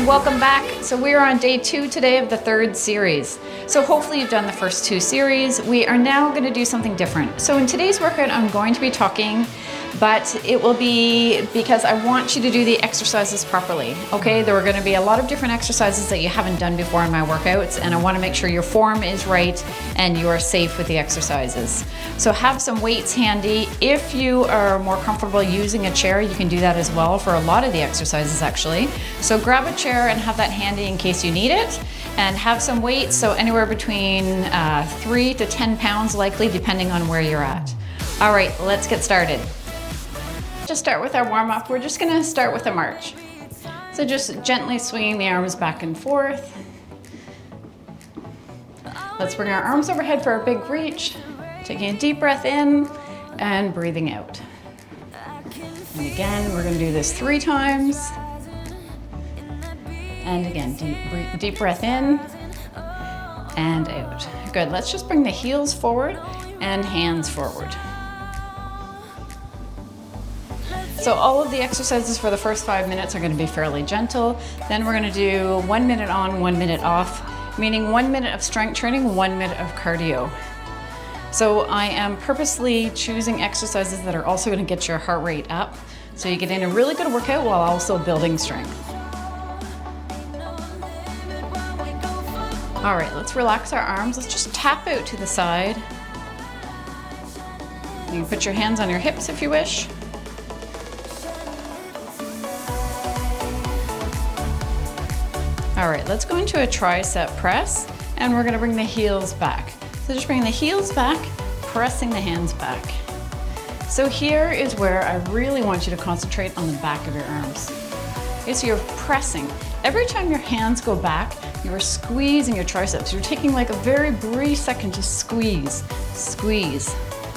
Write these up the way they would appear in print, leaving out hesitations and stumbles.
and welcome back. So we're on day 2 today of the 3rd series. So hopefully you've done the first 2 series. We are now going to do something different. So in today's workout, I'm going to be talking, but it will be because I want you to do the exercises properly. Okay, there are going to be a lot of different exercises that you haven't done before in my workouts, and I want to make sure your form is right and you are safe with the exercises. So have some weights handy. If you are more comfortable using a chair, you can do that as well for a lot of the exercises actually. So grab a chair and have that handy in case you need it, and have some weights, so anywhere between 3 to 10 pounds likely, depending on where you're at. All right, let's get started. Just start with our warm-up. We're just gonna start with a march. So just gently swinging the arms back and forth. Let's bring our arms overhead for a big reach. Taking a deep breath in and breathing out. And again, we're gonna do this 3 times. And again, deep breath in and out. Good, let's just bring the heels forward and hands forward. So all of the exercises for the first 5 minutes are going to be fairly gentle. Then we're going to do 1 minute on, 1 minute off, meaning 1 minute of strength training, 1 minute of cardio. So I am purposely choosing exercises that are also going to get your heart rate up, so you get in a really good workout while also building strength. All right, let's relax our arms. Let's just tap out to the side. You can put your hands on your hips if you wish. All right, let's go into a tricep press, and we're gonna bring the heels back. So just bring the heels back, pressing the hands back. So here is where I really want you to concentrate on the back of your arms. Okay, so you're pressing. Every time your hands go back, you are squeezing your triceps. You're taking like a very brief second to squeeze,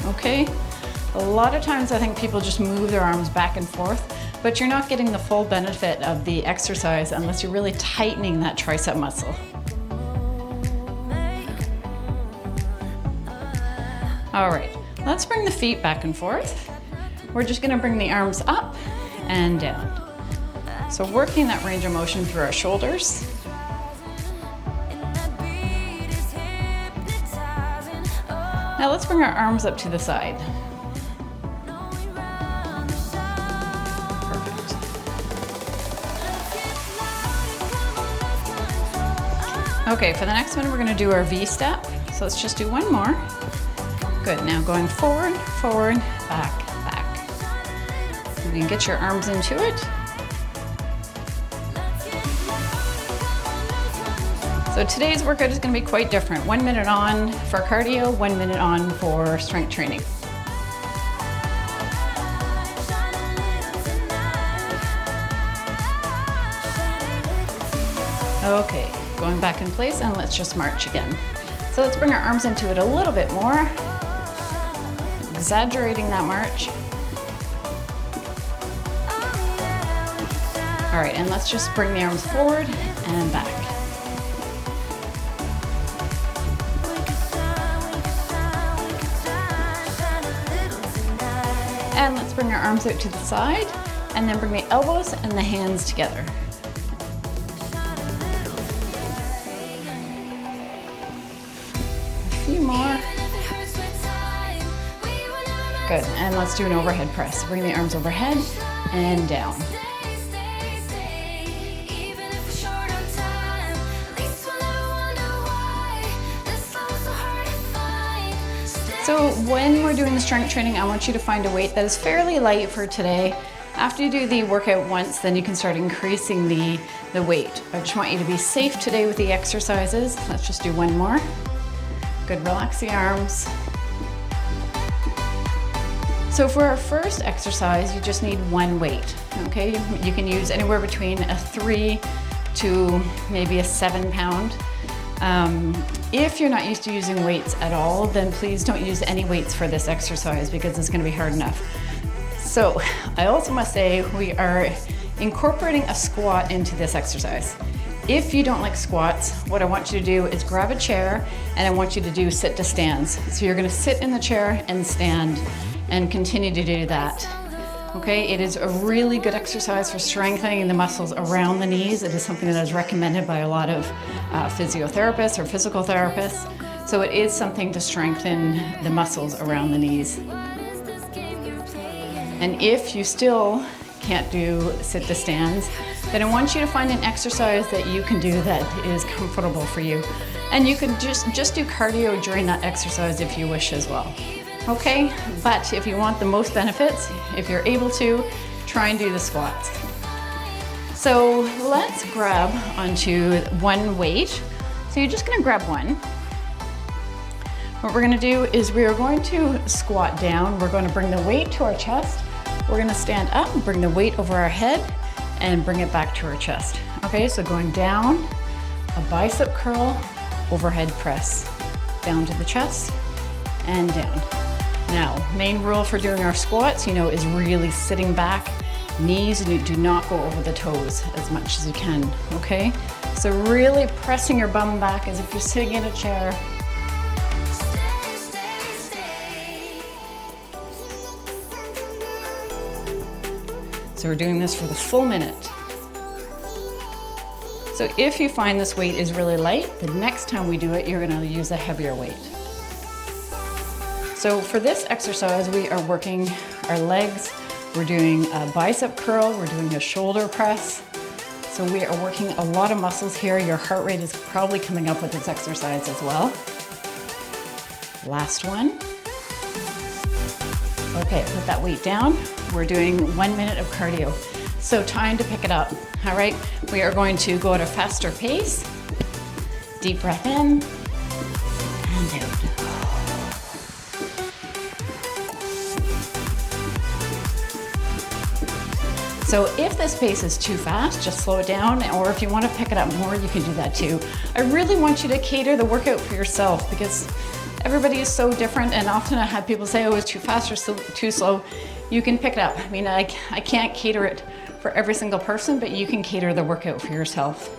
okay? A lot of times I think people just move their arms back and forth, but you're not getting the full benefit of the exercise unless you're really tightening that tricep muscle. All right, let's bring the feet back and forth. We're just gonna bring the arms up and down. So working that range of motion through our shoulders. Now let's bring our arms up to the side. Perfect. Okay, for the next one, we're gonna do our V step. So let's just do 1 more. Good, now going forward, forward, back, back. You can get your arms into it. So today's workout is going to be quite different. 1 minute on for cardio, 1 minute on for strength training. Okay, going back in place, and let's just march again. So let's bring our arms into it a little bit more. Exaggerating that march. All right, and let's just bring the arms forward and back. And let's bring our arms out to the side, and then bring the elbows and the hands together. A few more. Good, and let's do an overhead press. Bring the arms overhead and down. So when we're doing the strength training, I want you to find a weight that is fairly light for today. After you do the workout once, then you can start increasing the weight. I just want you to be safe today with the exercises. Let's just do 1 more. Good, relax the arms. So for our first exercise, you just need 1 weight, okay? You can use anywhere between a 3 to maybe a 7 pound. If you're not used to using weights at all, then please don't use any weights for this exercise because it's gonna be hard enough. So I also must say we are incorporating a squat into this exercise. If you don't like squats, what I want you to do is grab a chair, and I want you to do sit to stands. So you're gonna sit in the chair and stand and continue to do that. Okay, it is a really good exercise for strengthening the muscles around the knees. It is something that is recommended by a lot of physiotherapists or physical therapists. So it is something to strengthen the muscles around the knees. And if you still can't do sit to stands, then I want you to find an exercise that you can do that is comfortable for you. And you can just do cardio during that exercise if you wish as well. Okay, but if you want the most benefits, if you're able to, try and do the squats. So let's grab onto one weight. So you're just gonna grab one. What we're gonna do is we are going to squat down. We're going to bring the weight to our chest. We're gonna stand up, bring the weight over our head, and bring it back to our chest. Okay, so going down, a bicep curl, overhead press, down to the chest, and down. Now, main rule for doing our squats, is really sitting back. Knees do not go over the toes as much as you can, okay? So really pressing your bum back as if you're sitting in a chair. So we're doing this for the full minute. So if you find this weight is really light, the next time we do it, you're gonna use a heavier weight. So for this exercise, we are working our legs. We're doing a bicep curl, we're doing a shoulder press. So we are working a lot of muscles here. Your heart rate is probably coming up with this exercise as well. Last one. Okay, put that weight down. We're doing 1 minute of cardio. So time to pick it up, all right? We are going to go at a faster pace. Deep breath in and out. So if this pace is too fast, just slow it down, or if you want to pick it up more, you can do that too. I really want you to cater the workout for yourself because everybody is so different, and often I have people say, oh, it's too fast or too slow. You can pick it up. I mean, I can't cater it for every single person, but you can cater the workout for yourself.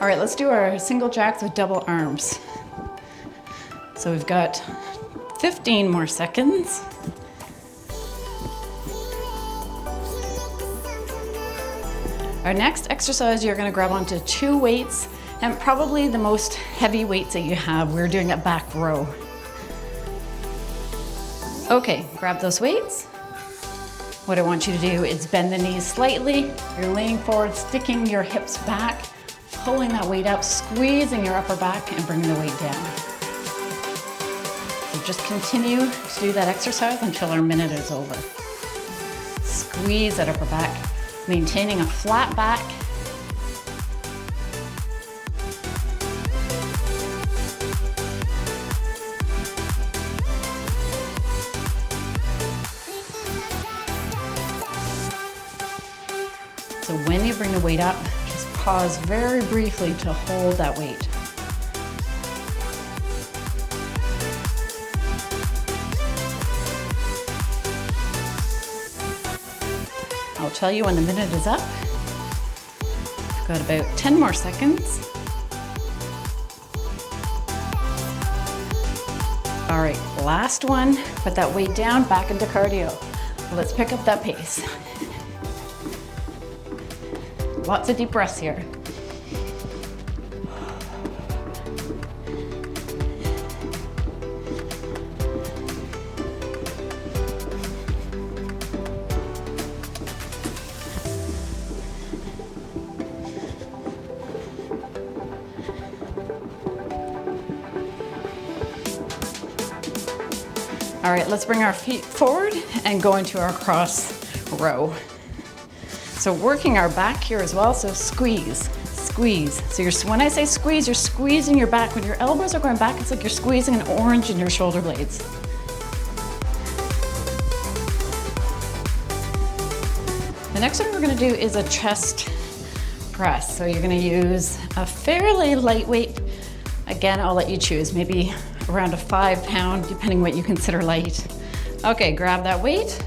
All right, let's do our single jacks with double arms. So we've got 15 more seconds. Our next exercise, you're gonna grab onto 2 weights and probably the most heavy weights that you have. We're doing a back row. Okay, grab those weights. What I want you to do is bend the knees slightly. You're leaning forward, sticking your hips back, pulling that weight up, squeezing your upper back and bringing the weight down. So just continue to do that exercise until our minute is over. Squeeze that upper back, maintaining a flat back. So when you bring the weight up, just pause very briefly to hold that weight. I'll tell you when the minute is up. We've got about 10 more seconds. All right, last one. Put that weight down, back into cardio. Let's pick up that pace. Lots of deep breaths here. All right, let's bring our feet forward and go into our cross row. So working our back here as well, so squeeze, squeeze. So when I say squeeze, you're squeezing your back. When your elbows are going back, it's like you're squeezing an orange in your shoulder blades. The next one we're gonna do is a chest press. So you're gonna use a fairly lightweight. Again, I'll let you choose, maybe around a 5 pound, depending what you consider light. Okay, grab that weight.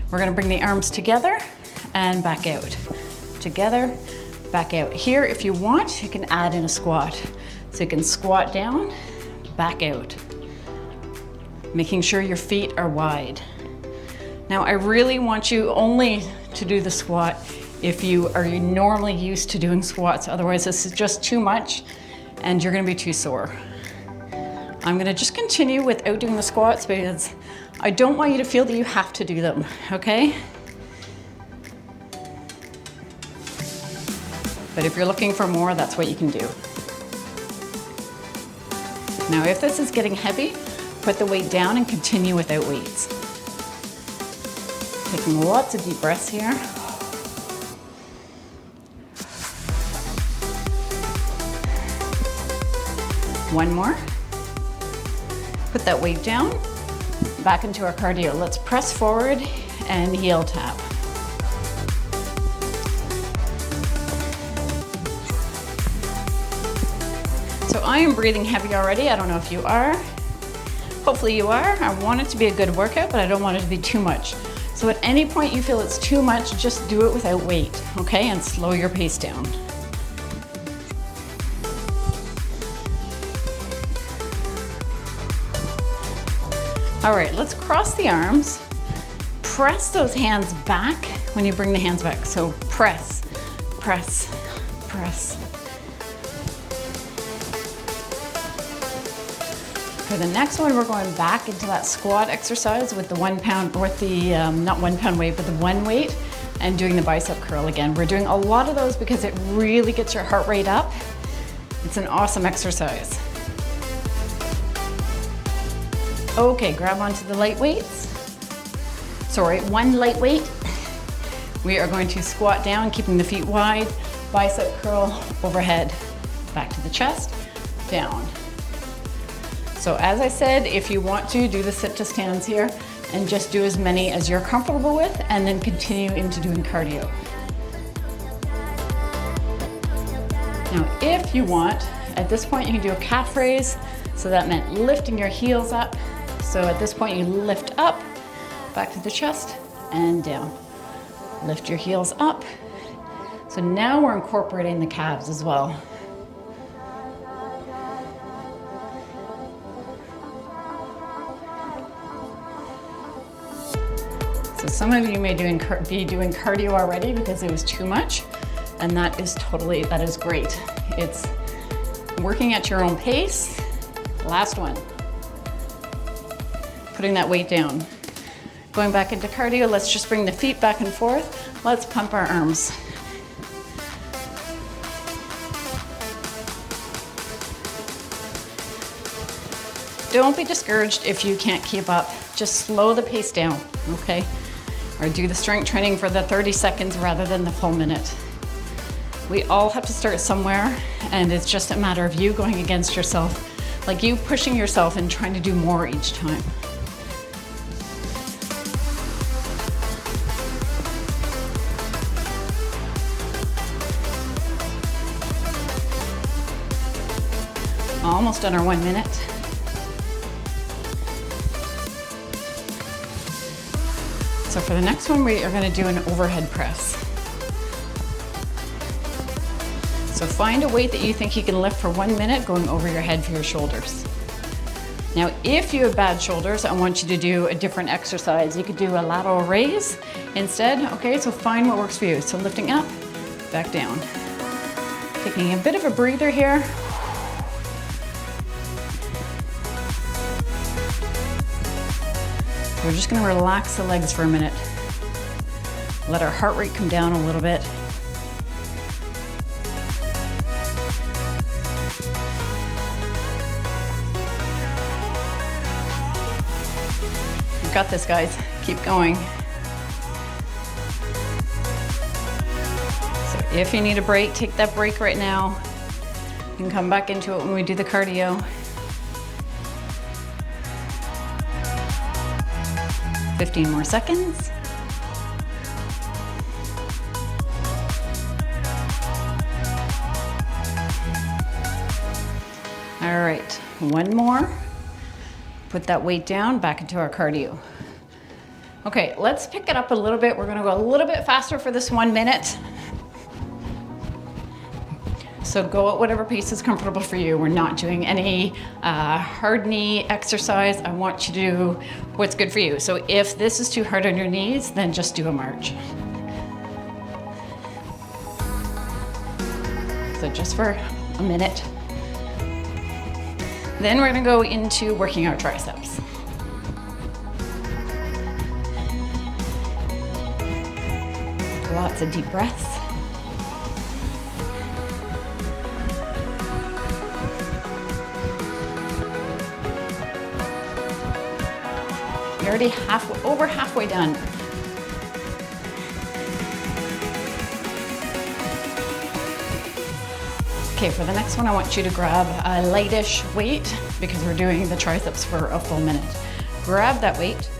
We're gonna bring the arms together and back out. Together, back out. Here, if you want, you can add in a squat. So you can squat down, back out. making sure your feet are wide. Now, I really want you only to do the squat if you are normally used to doing squats. Otherwise, this is just too much and you're gonna be too sore. I'm gonna just continue without doing the squats because I don't want you to feel that you have to do them, okay? But if you're looking for more, that's what you can do. Now, if this is getting heavy, put the weight down and continue without weights. Taking lots of deep breaths here. One more. Put that weight down, back into our cardio. Let's press forward and heel tap. So I am breathing heavy already. I don't know if you are. Hopefully you are. I want it to be a good workout, but I don't want it to be too much. So at any point you feel it's too much, just do it without weight, okay? And slow your pace down. All right, let's cross the arms. Press those hands back when you bring the hands back. So press, press, press. For the next one, we're going back into that squat exercise with the 1 pound, or with the, not 1 pound weight, but the one weight, and doing the bicep curl again. We're doing a lot of those because it really gets your heart rate up. It's an awesome exercise. Okay, grab onto the light weights. Sorry, one light weight. We are going to squat down, keeping the feet wide, bicep curl overhead, back to the chest, down. So as I said, if you want to, do the sit to stands here and just do as many as you're comfortable with and then continue into doing cardio. Now, if you want, at this point you can do a calf raise. So that meant lifting your heels up. So at this point you lift up, back to the chest and down. Lift your heels up. So now we're incorporating the calves as well. So some of you may be doing cardio already because it was too much, and that is great. It's working at your own pace. Last one. Putting that weight down. Going back into cardio, let's just bring the feet back and forth. Let's pump our arms. Don't be discouraged if you can't keep up. Just slow the pace down, okay? Or do the strength training for the 30 seconds rather than the full minute. We all have to start somewhere, and it's just a matter of you going against yourself, like you pushing yourself and trying to do more each time. Almost done our 1 minute. So for the next one, we are going to do an overhead press. So find a weight that you think you can lift for 1 minute, going over your head for your shoulders. Now, if you have bad shoulders, I want you to do a different exercise. You could do a lateral raise instead. Okay, so find what works for you. So lifting up, back down. Taking a bit of a breather here. We're just going to relax the legs for a minute. Let our heart rate come down a little bit. You've got this, guys. Keep going. So if you need a break, take that break right now. You can come back into it when we do the cardio. 15 more seconds. All right, one more. Put that weight down, back into our cardio. Okay, let's pick it up a little bit. We're gonna go a little bit faster for this 1 minute. So So go at whatever pace is comfortable for you. We're not doing any hard knee exercise. I want you to do what's good for you. So if this is too hard on your knees, then just do a march. So just for a minute. Then we're gonna go into working our triceps. Lots of deep breaths. You're already over halfway done. Okay, for the next one, I want you to grab a lightish weight because we're doing the triceps for a full minute. Grab that weight.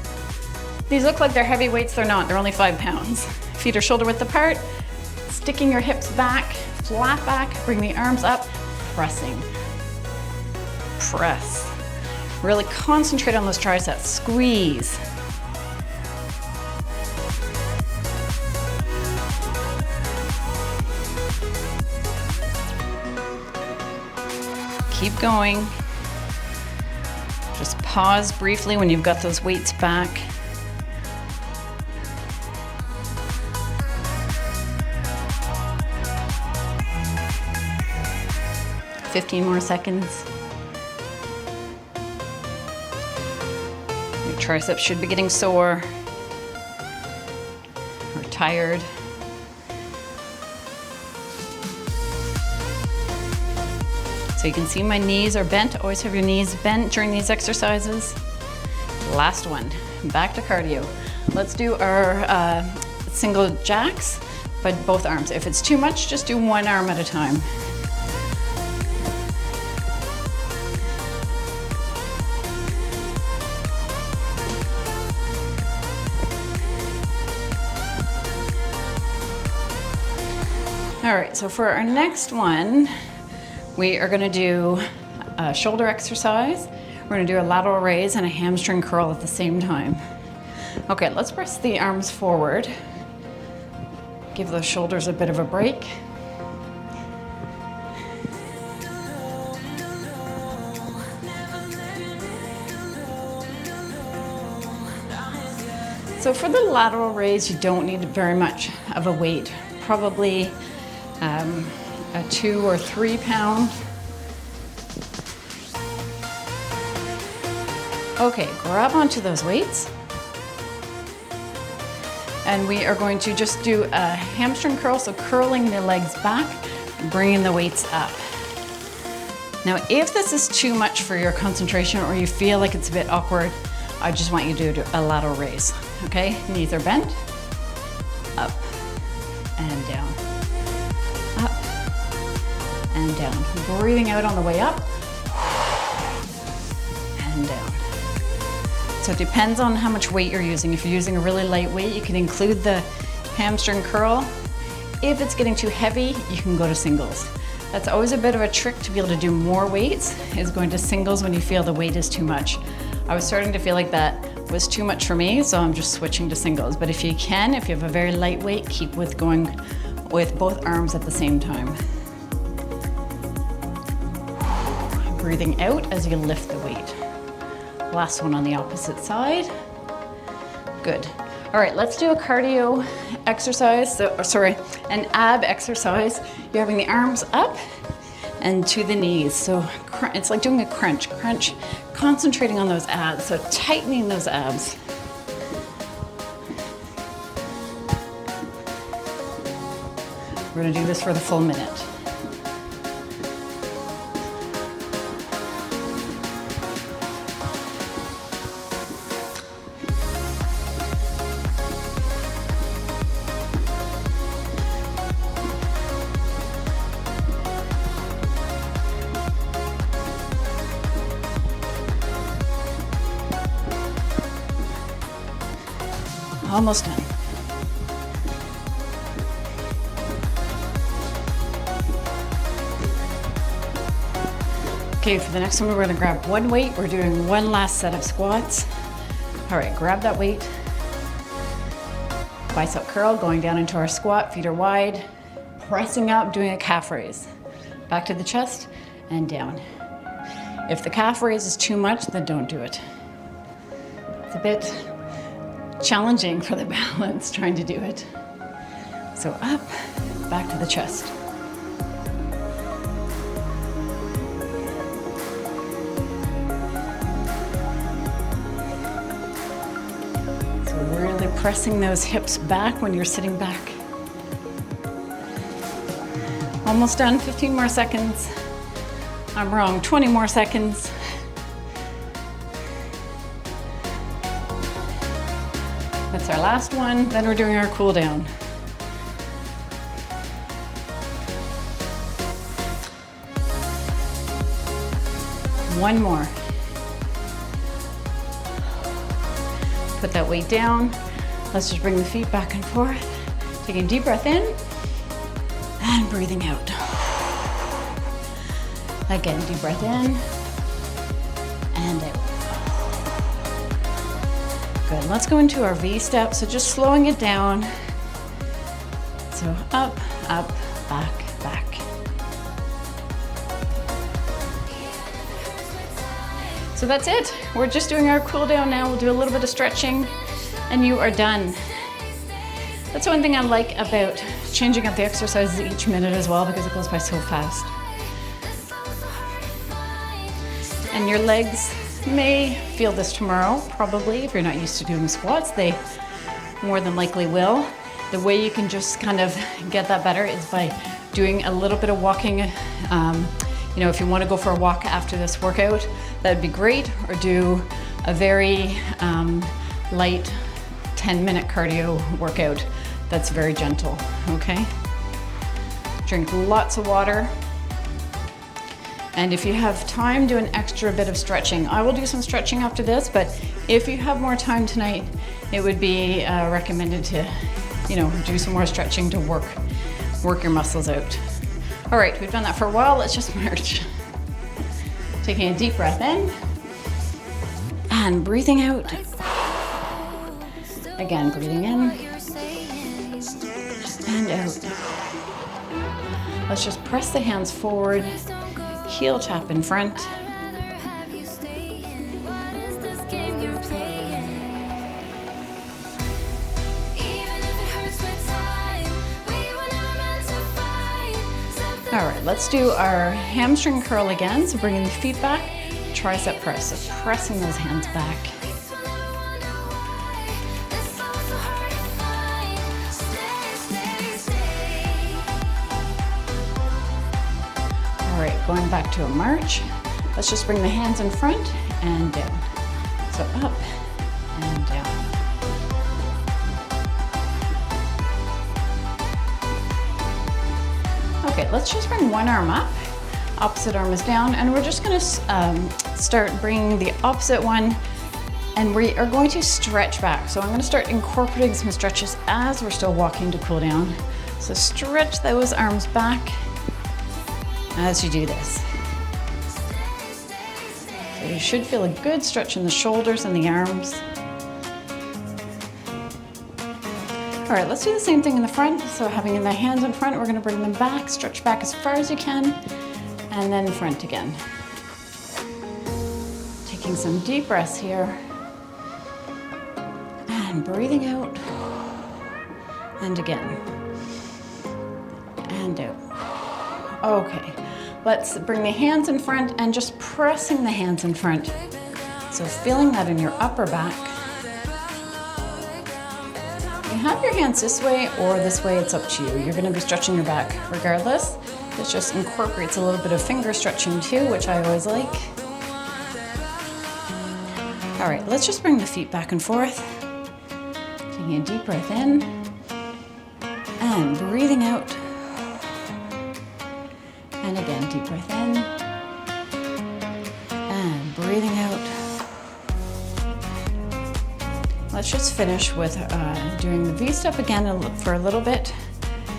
These look like they're heavy weights, they're not, they're only 5 pounds. Feet are shoulder width apart, sticking your hips back, flat back, bring the arms up, pressing. Press. Really concentrate on those triceps, squeeze. Keep going. Just pause briefly when you've got those weights back. "15 more seconds. Your triceps should be getting sore or tired. So you can see my knees are bent. Always have your knees bent during these exercises. Last one, back to cardio. Let's do our single jacks, but both arms. If it's too much, just do one arm at a time. All right, so for our next one, we are gonna do a shoulder exercise. We're gonna do a lateral raise and a hamstring curl at the same time. Okay, let's press the arms forward. Give those shoulders a bit of a break. So for the lateral raise, you don't need very much of a weight. Probably a 2 or 3 pound. Okay, grab onto those weights. And we are going to just do a hamstring curl, so curling the legs back, bringing the weights up. Now, if this is too much for your concentration or you feel like it's a bit awkward, I just want you to do a lateral raise, okay? Knees are bent, up and down, up and down. Breathing out on the way up and down. So it depends on how much weight you're using. If you're using a really light weight, you can include the hamstring curl. If it's getting too heavy, you can go to singles. That's always a bit of a trick to be able to do more weights, is going to singles when you feel the weight is too much. I was starting to feel like that was too much for me, so I'm just switching to singles. But if you can, if you have a very light weight, keep with going with both arms at the same time. Breathing out as you lift the weight. Last one on the opposite side. Good. All right, let's do a cardio exercise, an ab exercise. You're having the arms up and to the knees. So it's like doing a crunch, concentrating on those abs, so tightening those abs. We're gonna do this for the full minute. Almost done. Okay, for the next one, we're gonna grab one weight. We're doing one last set of squats. All right, grab that weight. Bicep curl, going down into our squat, feet are wide. Pressing up, doing a calf raise. back to the chest and down. If the calf raise is too much, then don't do it. It's a bit challenging for the balance trying to do it. So up, back to the chest. So really pressing those hips back when you're sitting back. Almost done, 15 more seconds. I'm wrong, 20 more seconds. That's our last one, then we're doing our cool down. One more. Put that weight down. Let's just bring the feet back and forth. Taking a deep breath in and breathing out. Again, deep breath in and out. Good, let's go into our V step. So just slowing it down. So up, up, back, back. So that's it. We're just doing our cool down now. We'll do a little bit of stretching and you are done. That's one thing I like about changing up the exercises each minute as well, because it goes by so fast. And your legs may feel this tomorrow, probably. If you're not used to doing squats, they more than likely will. The way you can just kind of get that better is by doing a little bit of walking. You know, if you want to go for a walk after this workout, that'd be great. Or do a very light 10-minute cardio workout that's very gentle, okay? Drink lots of water. And if you have time, do an extra bit of stretching. I will do some stretching after this, but if you have more time tonight, it would be recommended to, you know, do some more stretching to work your muscles out. All right, we've done that for a while. Let's just march. Taking a deep breath in and breathing out. Again, breathing in and out. Let's just press the hands forward. Heel tap in front. All right, let's do our hamstring curl again. So bringing the feet back, tricep press. So pressing those hands back. All right, going back to a march. Let's just bring the hands in front and down. So up and down. Okay, let's just bring one arm up, opposite arm is down, and we're just gonna start bringing the opposite one, and we are going to stretch back. So I'm gonna start incorporating some stretches as we're still walking to cool down. So stretch those arms back as you do this. So you should feel a good stretch in the shoulders and the arms. All right, let's do the same thing in the front. So having the hands in front, we're gonna bring them back, stretch back as far as you can, and then front again. Taking some deep breaths here. And breathing out. And again. And out. Okay, let's bring the hands in front and just pressing the hands in front. So feeling that in your upper back. You have your hands this way or this way, it's up to you. You're gonna be stretching your back regardless. This just incorporates a little bit of finger stretching too, which I always like. All right, let's just bring the feet back and forth. Taking a deep breath in and breathing out. And again, deep breath in and breathing out. Let's just finish with doing the V-step again for a little bit.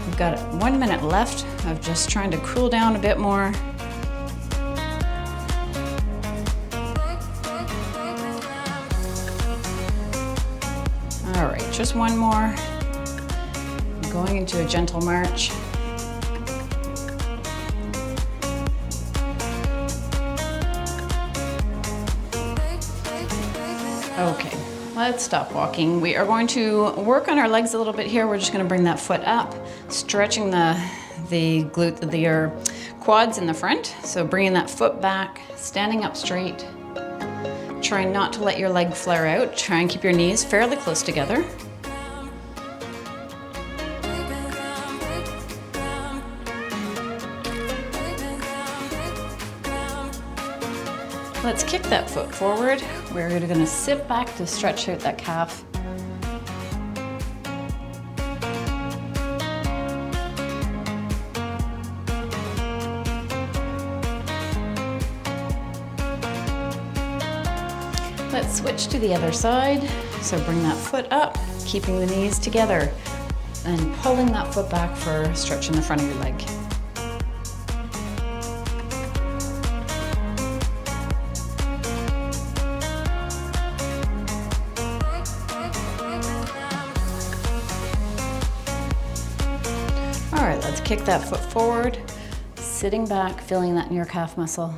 We've got 1 minute left of just trying to cool down a bit more. All right, just one more. Going into a gentle march. let's stop walking. We are going to work on our legs a little bit here. We're just going to bring that foot up, stretching your quads in the front. So bringing that foot back, standing up straight. Try not to let your leg flare out. Try and keep your knees fairly close together. Let's kick that foot forward. We're going to sit back to stretch out that calf. Let's switch to the other side. So bring that foot up, keeping the knees together, and pulling that foot back for stretching the front of your leg. All right, let's kick that foot forward, sitting back, feeling that in your calf muscle.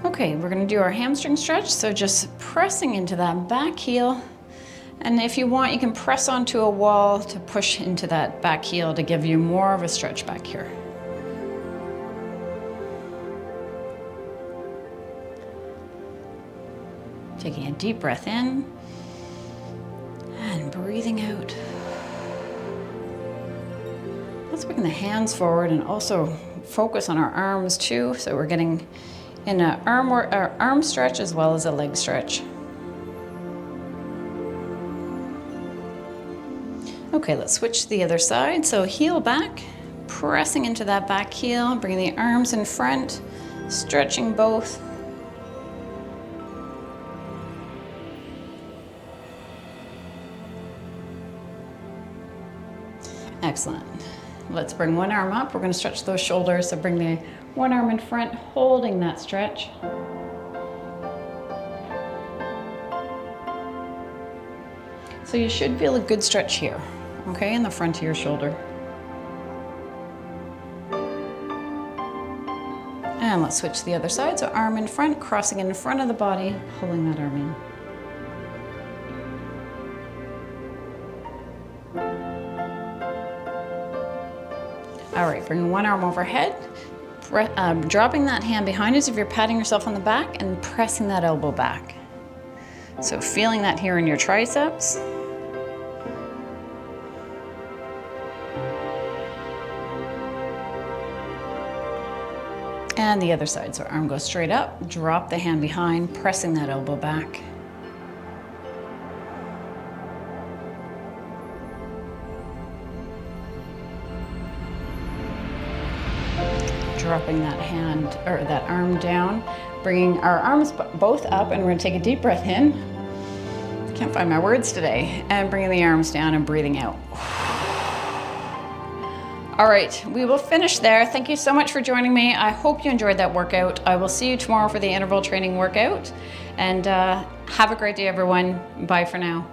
Okay, we're gonna do our hamstring stretch, so just pressing into that back heel. And if you want, you can press onto a wall to push into that back heel to give you more of a stretch back here. Taking a deep breath in and breathing out. Let's bring the hands forward and also focus on our arms too. So we're getting in an arm stretch as well as a leg stretch. Okay, let's switch to the other side. So heel back, pressing into that back heel, bringing the arms in front, stretching both. Excellent. Let's bring one arm up. We're going to stretch those shoulders. So bring the one arm in front, holding that stretch. So you should feel a good stretch here, okay, in the front of your shoulder. And let's switch to the other side. So arm in front, crossing in front of the body, pulling that arm in. All right, bring one arm overhead, dropping that hand behind as if you're patting yourself on the back and pressing that elbow back. So feeling that here in your triceps. And the other side, so arm goes straight up, drop the hand behind, pressing that elbow back. Dropping that hand, or that arm down, bringing our arms both up, and we're gonna take a deep breath in. Can't find my words today. And bringing the arms down and breathing out. All right, we will finish there. Thank you so much for joining me. I hope you enjoyed that workout. I will see you tomorrow for the interval training workout. And have a great day, everyone. Bye for now.